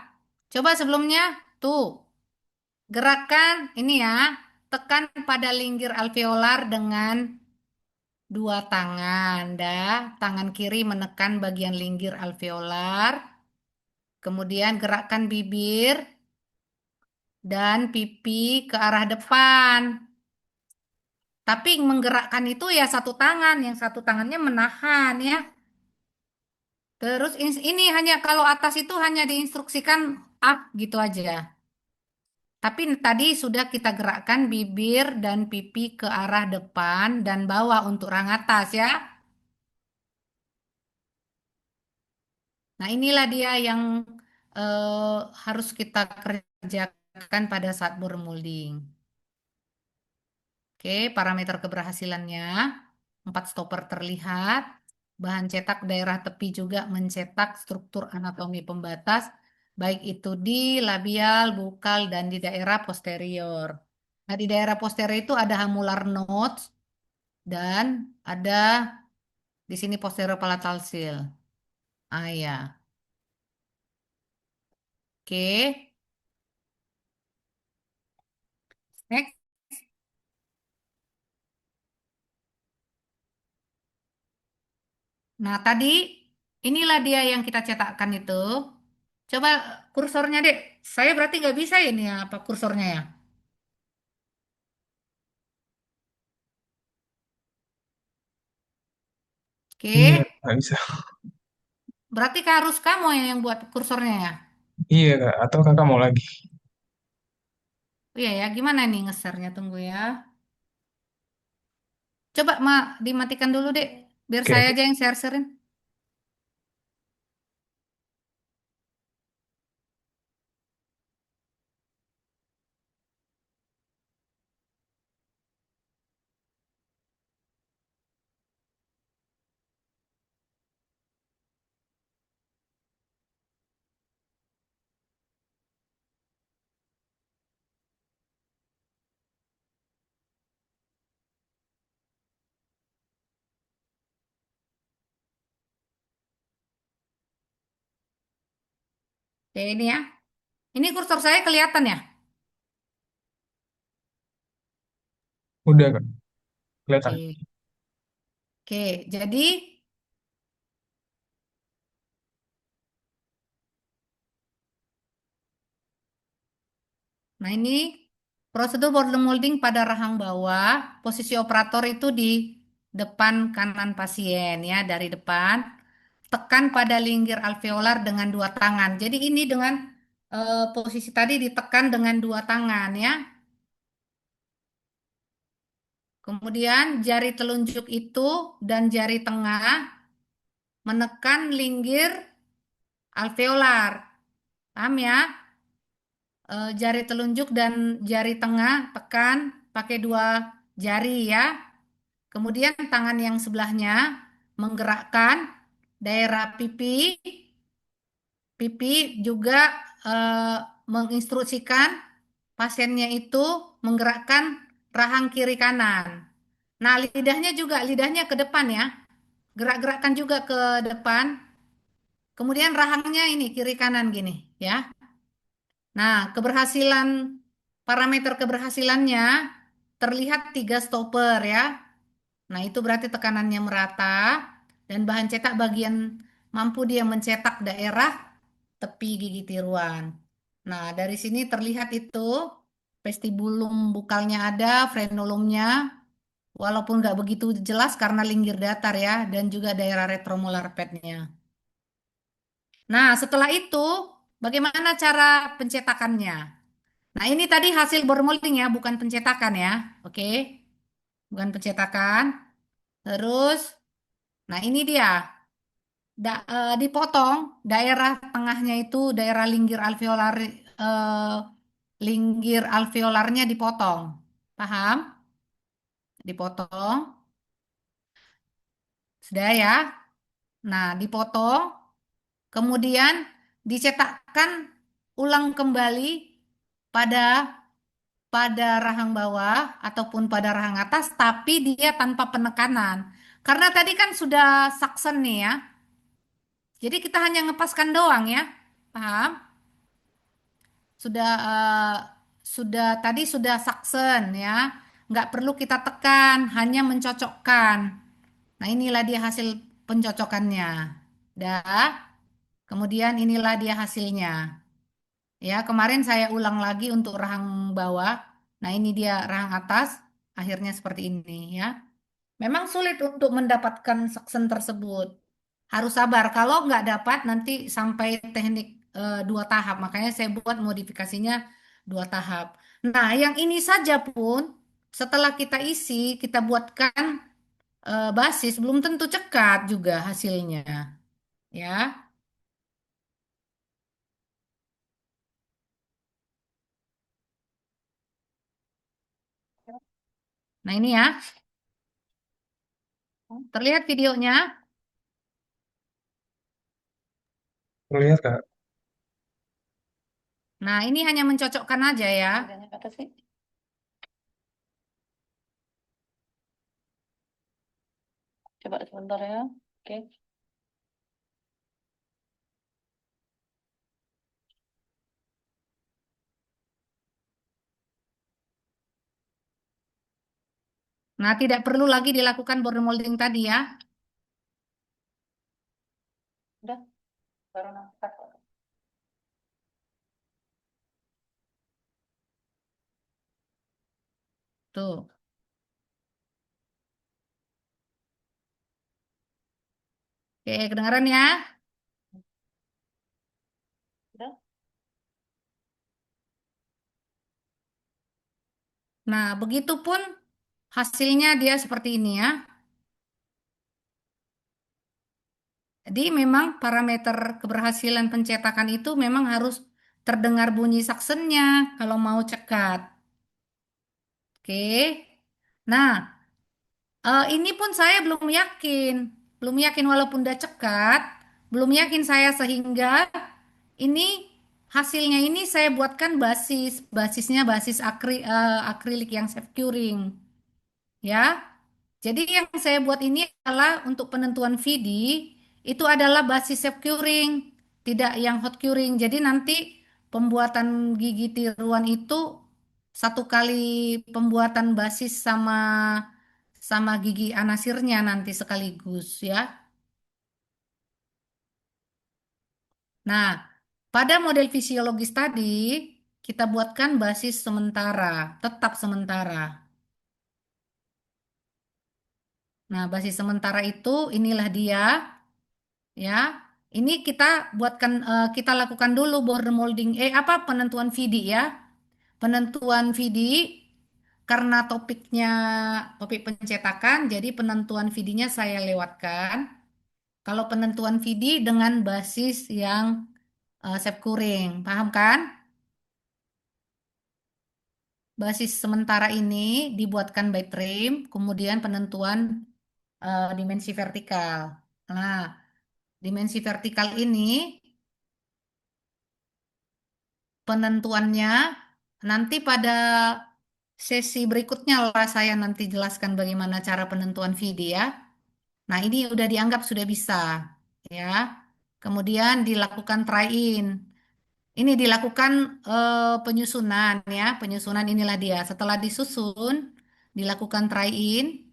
Coba sebelumnya, tuh, gerakan ini ya, tekan pada linggir alveolar dengan dua tangan, dah. Tangan kiri menekan bagian linggir alveolar, kemudian gerakkan bibir dan pipi ke arah depan. Tapi menggerakkan itu ya satu tangan, yang satu tangannya menahan ya. Terus ini hanya kalau atas itu hanya diinstruksikan up gitu aja. Tapi tadi sudah kita gerakkan bibir dan pipi ke arah depan dan bawah untuk rang atas ya. Nah, inilah dia yang harus kita kerjakan pada saat bore molding. Oke, parameter keberhasilannya. 4 stopper terlihat. Bahan cetak daerah tepi juga mencetak struktur anatomi pembatas, baik itu di labial, bukal, dan di daerah posterior. Nah, di daerah posterior itu ada hamular nodes dan ada di sini posterior palatal seal. Ah ya, oke. Next. Nah, tadi inilah dia yang kita cetakkan itu. Coba kursornya, Dek. Saya berarti nggak bisa ini ya, apa kursornya ya? Iya, Oke. nggak bisa. Berarti harus kamu yang buat kursornya ya? Iya, Kak. Atau kakak mau lagi? Oh, iya ya, gimana nih ngesernya? Tunggu ya. Coba dimatikan dulu deh, biar Oke, saya oke. aja yang share-sharein. Oke, ini ya. Ini kursor saya kelihatan ya? Udah, Kak. Kelihatan. Oke. Oke, jadi nah ini prosedur border molding pada rahang bawah, posisi operator itu di depan kanan pasien ya, dari depan. Tekan pada linggir alveolar dengan dua tangan. Jadi ini dengan posisi tadi ditekan dengan dua tangan ya. Kemudian jari telunjuk itu dan jari tengah menekan linggir alveolar. Paham ya? Jari telunjuk dan jari tengah tekan pakai dua jari ya. Kemudian tangan yang sebelahnya menggerakkan daerah pipi. Pipi juga eh, menginstruksikan pasiennya itu menggerakkan rahang kiri kanan. Nah, lidahnya juga, lidahnya ke depan ya. Gerak-gerakkan juga ke depan. Kemudian rahangnya ini kiri kanan gini ya. Nah, parameter keberhasilannya terlihat 3 stopper ya. Nah, itu berarti tekanannya merata dan bahan cetak bagian mampu dia mencetak daerah tepi gigi tiruan. Nah, dari sini terlihat itu vestibulum bukalnya ada, frenulumnya, walaupun nggak begitu jelas karena linggir datar ya, dan juga daerah retromolar padnya. Nah, setelah itu bagaimana cara pencetakannya? Nah, ini tadi hasil bore molding ya, bukan pencetakan ya. Oke, bukan pencetakan. Terus, nah ini dia. Dipotong daerah tengahnya itu daerah eh, linggir alveolarnya dipotong. Paham? Dipotong. Sudah ya. Nah, dipotong, kemudian dicetakkan ulang kembali pada pada rahang bawah ataupun pada rahang atas, tapi dia tanpa penekanan. Karena tadi kan sudah suction nih ya. Jadi kita hanya ngepaskan doang ya. Paham? Sudah tadi sudah suction ya. Nggak perlu kita tekan, hanya mencocokkan. Nah, inilah dia hasil pencocokannya. Dah. Kemudian inilah dia hasilnya. Ya, kemarin saya ulang lagi untuk rahang bawah. Nah, ini dia rahang atas. Akhirnya seperti ini ya. Memang sulit untuk mendapatkan suction tersebut. Harus sabar. Kalau nggak dapat nanti sampai teknik 2 tahap. Makanya saya buat modifikasinya 2 tahap. Nah, yang ini saja pun setelah kita isi, kita buatkan basis, belum tentu cekat juga hasilnya. Ya. Nah, ini ya. Terlihat videonya. Terlihat, Kak. Nah, ini hanya mencocokkan aja ya. Coba sebentar ya. Oke. Nah, tidak perlu lagi dilakukan border molding tadi ya. Udah, baru nangkat. Tuh. Oke, kedengaran ya? Udah. Nah, begitupun hasilnya dia seperti ini ya. Jadi memang parameter keberhasilan pencetakan itu memang harus terdengar bunyi saksennya kalau mau cekat. Oke. Nah, ini pun saya belum yakin. Belum yakin walaupun udah cekat. Belum yakin saya sehingga ini hasilnya ini saya buatkan basis. Basisnya basis akrilik yang self curing. Ya. Jadi yang saya buat ini adalah untuk penentuan VD itu adalah basis self curing, tidak yang hot curing. Jadi nanti pembuatan gigi tiruan itu 1 kali pembuatan basis sama sama gigi anasirnya nanti sekaligus ya. Nah, pada model fisiologis tadi kita buatkan basis sementara, tetap sementara. Nah, basis sementara itu inilah dia. Ya, ini kita lakukan dulu border molding, penentuan VD ya. Penentuan VD karena topik pencetakan, jadi penentuan VD-nya saya lewatkan. Kalau penentuan VD dengan basis yang shape kuring, paham kan? Basis sementara ini dibuatkan by trim, kemudian penentuan dimensi vertikal. Nah, dimensi vertikal ini penentuannya nanti pada sesi berikutnya lah saya nanti jelaskan bagaimana cara penentuan VD ya. Nah, ini udah dianggap sudah bisa, ya. Kemudian dilakukan try-in. Ini dilakukan penyusunan, ya. Penyusunan inilah dia. Setelah disusun, dilakukan try-in.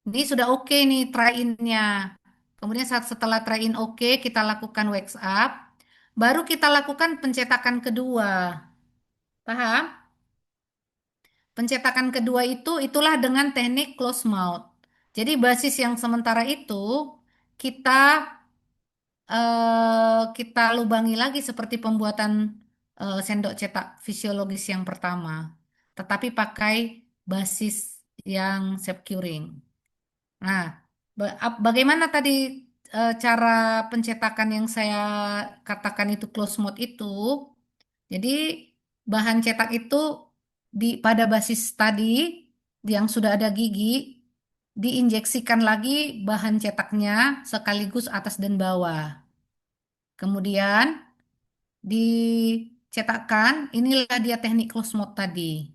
Ini sudah oke nih try-in-nya. Kemudian setelah try-in oke, kita lakukan wax up. Baru kita lakukan pencetakan kedua. Paham? Pencetakan kedua itulah dengan teknik close mouth. Jadi basis yang sementara itu kita kita lubangi lagi seperti pembuatan sendok cetak fisiologis yang pertama, tetapi pakai basis yang self curing. Nah, bagaimana tadi cara pencetakan yang saya katakan itu close mode itu? Jadi bahan cetak itu pada basis tadi yang sudah ada gigi diinjeksikan lagi bahan cetaknya sekaligus atas dan bawah. Kemudian dicetakkan, inilah dia teknik close mode tadi.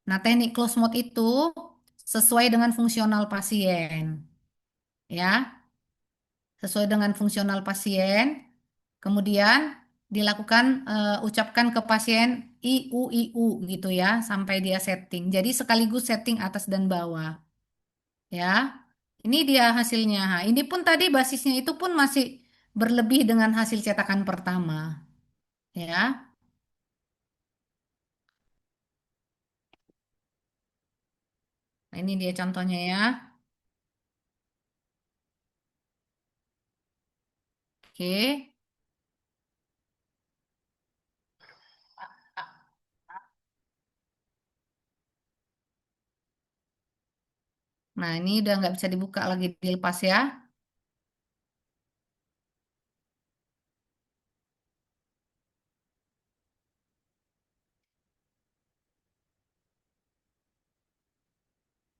Nah, teknik close mode itu sesuai dengan fungsional pasien, ya, sesuai dengan fungsional pasien. Kemudian dilakukan ucapkan ke pasien IU gitu ya sampai dia setting. Jadi sekaligus setting atas dan bawah, ya. Ini dia hasilnya. Nah, ini pun tadi basisnya itu pun masih berlebih dengan hasil cetakan pertama, ya. Nah, ini dia contohnya ya. Oke. Nah, ini udah nggak bisa dibuka lagi, dilepas ya.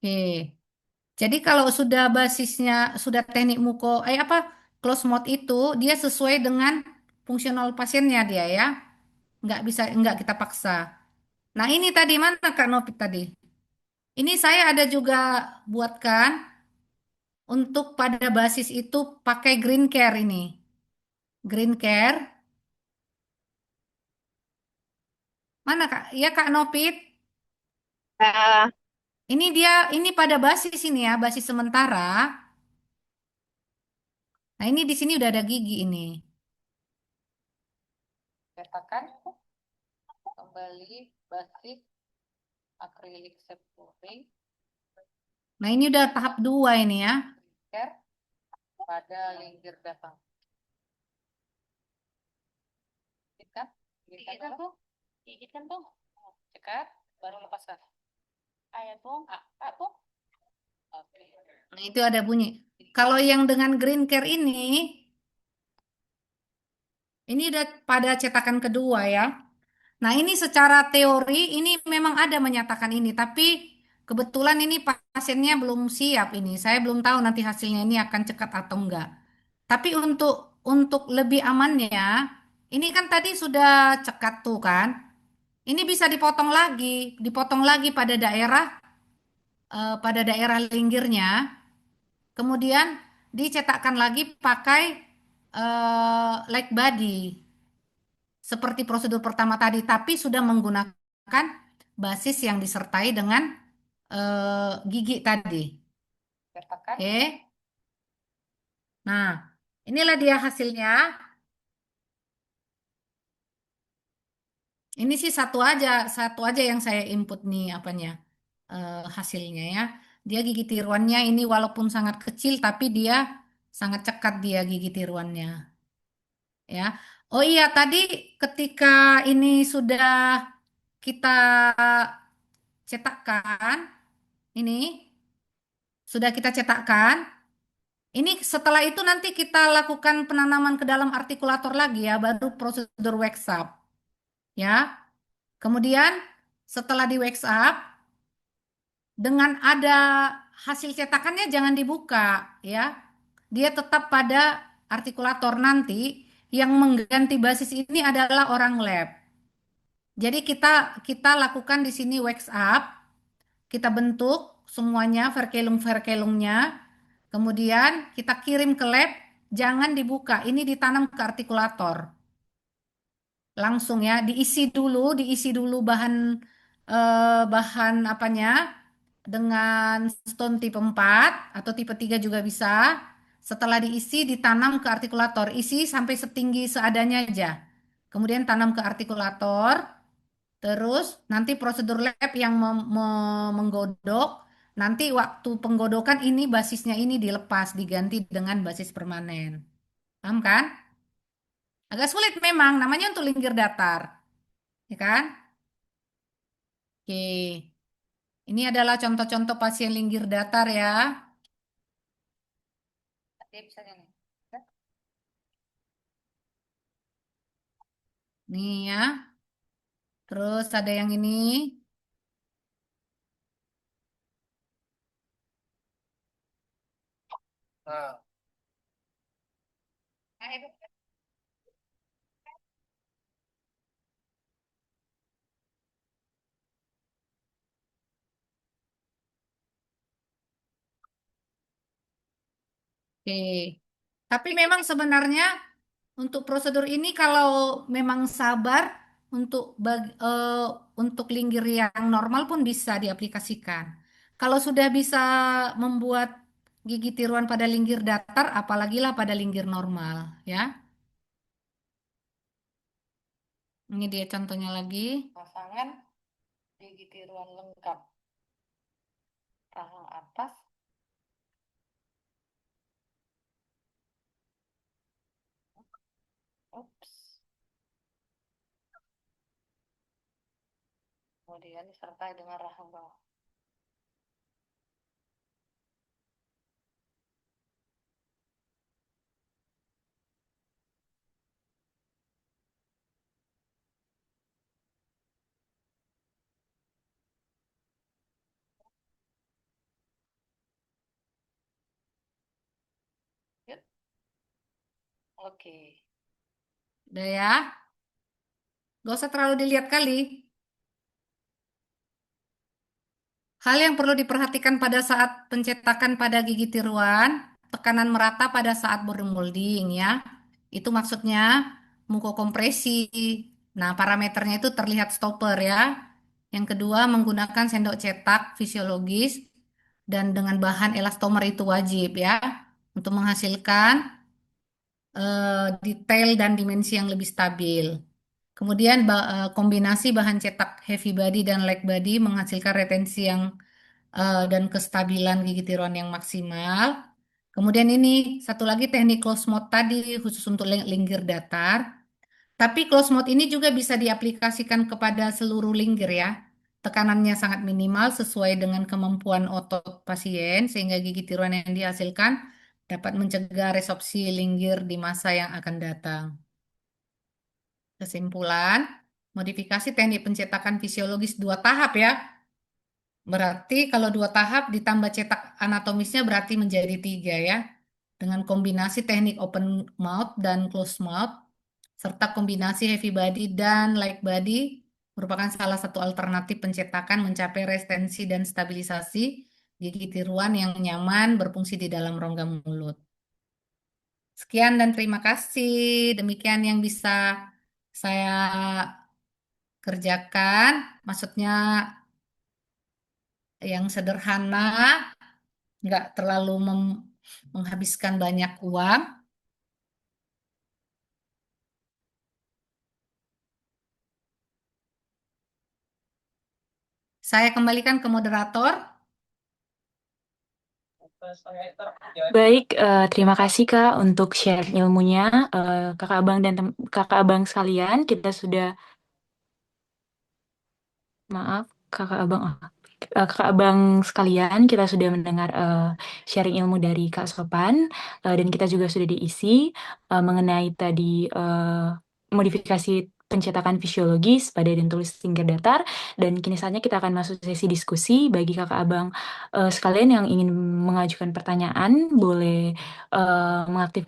Oke. Jadi kalau sudah basisnya, sudah teknik muko, apa, close mode itu, dia sesuai dengan fungsional pasiennya dia ya. Nggak kita paksa. Nah, ini tadi mana Kak Novik tadi? Ini saya ada juga buatkan untuk pada basis itu pakai green care ini. Green care. Mana Kak? Ya Kak Novik. Nah, Ini pada basis ini ya, basis sementara. Nah, ini di sini udah ada gigi ini. Katakan kembali basis akrilik septuring. Nah, ini udah tahap 2 ini ya. Care pada linggir datang. Gigitkan, gigitkan tuh. Gigitkan tuh. Cekat, baru lepaskan. Ayat tuh, tuh. Oke. Nah, itu ada bunyi. Kalau yang dengan green care ini udah pada cetakan kedua ya. Nah, ini secara teori ini memang ada menyatakan ini, tapi kebetulan ini pasiennya belum siap ini. Saya belum tahu nanti hasilnya ini akan cekat atau enggak. Tapi untuk lebih amannya, ini kan tadi sudah cekat tuh kan. Ini bisa dipotong lagi pada daerah linggirnya, kemudian dicetakkan lagi pakai like body. Seperti prosedur pertama tadi, tapi sudah menggunakan basis yang disertai dengan gigi tadi. Oke. Nah, inilah dia hasilnya. Ini sih satu aja yang saya input nih apanya hasilnya ya. Dia gigi tiruannya ini walaupun sangat kecil, tapi dia sangat cekat dia gigi tiruannya, ya. Oh iya, tadi ketika ini sudah kita cetakkan, ini sudah kita cetakkan. Ini setelah itu nanti kita lakukan penanaman ke dalam artikulator lagi ya, baru prosedur wax up, ya. Kemudian setelah di wax up, dengan ada hasil cetakannya jangan dibuka, ya. Dia tetap pada artikulator nanti. Yang mengganti basis ini adalah orang lab. Jadi kita lakukan di sini wax up, kita bentuk semuanya verkelung-verkelungnya. Kemudian kita kirim ke lab, jangan dibuka. Ini ditanam ke artikulator. Langsung ya, diisi dulu bahan apanya dengan stone tipe 4 atau tipe 3 juga bisa. Setelah diisi, ditanam ke artikulator. Isi sampai setinggi seadanya aja. Kemudian tanam ke artikulator. Terus nanti prosedur lab yang menggodok. Nanti waktu penggodokan ini basisnya ini dilepas, diganti dengan basis permanen. Paham kan? Agak sulit memang, namanya untuk linggir datar. Ya kan? Oke. Ini adalah contoh-contoh pasien linggir datar ya. Nih ya. Terus ada yang ini. Oke. Tapi memang sebenarnya untuk prosedur ini kalau memang sabar untuk linggir yang normal pun bisa diaplikasikan. Kalau sudah bisa membuat gigi tiruan pada linggir datar, apalagilah pada linggir normal, ya. Ini dia contohnya lagi. Pasangan gigi tiruan lengkap. Rahang atas. Ups. Kemudian disertai dengan rahang bawah. Yuk. Oke. Udah ya. Gak usah terlalu dilihat kali. Hal yang perlu diperhatikan pada saat pencetakan pada gigi tiruan, tekanan merata pada saat boring molding ya. Itu maksudnya mukokompresi. Nah, parameternya itu terlihat stopper ya. Yang kedua, menggunakan sendok cetak fisiologis dan dengan bahan elastomer itu wajib ya untuk menghasilkan detail dan dimensi yang lebih stabil. Kemudian kombinasi bahan cetak heavy body dan light body menghasilkan retensi yang dan kestabilan gigi tiruan yang maksimal. Kemudian ini satu lagi teknik close mode tadi khusus untuk linggir datar. Tapi close mode ini juga bisa diaplikasikan kepada seluruh linggir ya. Tekanannya sangat minimal sesuai dengan kemampuan otot pasien sehingga gigi tiruan yang dihasilkan dapat mencegah resorpsi linggir di masa yang akan datang. Kesimpulan, modifikasi teknik pencetakan fisiologis 2 tahap ya. Berarti kalau 2 tahap ditambah cetak anatomisnya berarti menjadi 3 ya. Dengan kombinasi teknik open mouth dan close mouth, serta kombinasi heavy body dan light body merupakan salah satu alternatif pencetakan mencapai retensi dan stabilisasi gigi tiruan yang nyaman berfungsi di dalam rongga mulut. Sekian dan terima kasih. Demikian yang bisa saya kerjakan. Maksudnya yang sederhana, nggak terlalu menghabiskan banyak uang. Saya kembalikan ke moderator. Baik, terima kasih Kak untuk share ilmunya. Kakak Abang dan Kakak Abang sekalian, kita sudah maaf Kakak Abang. Kakak Abang sekalian, kita sudah mendengar sharing ilmu dari Kak Sopan dan kita juga sudah diisi mengenai tadi modifikasi pencetakan fisiologis pada dentulus linggir datar dan kini saatnya kita akan masuk sesi diskusi bagi Kakak Abang sekalian yang ingin mengajukan pertanyaan boleh mengaktifkan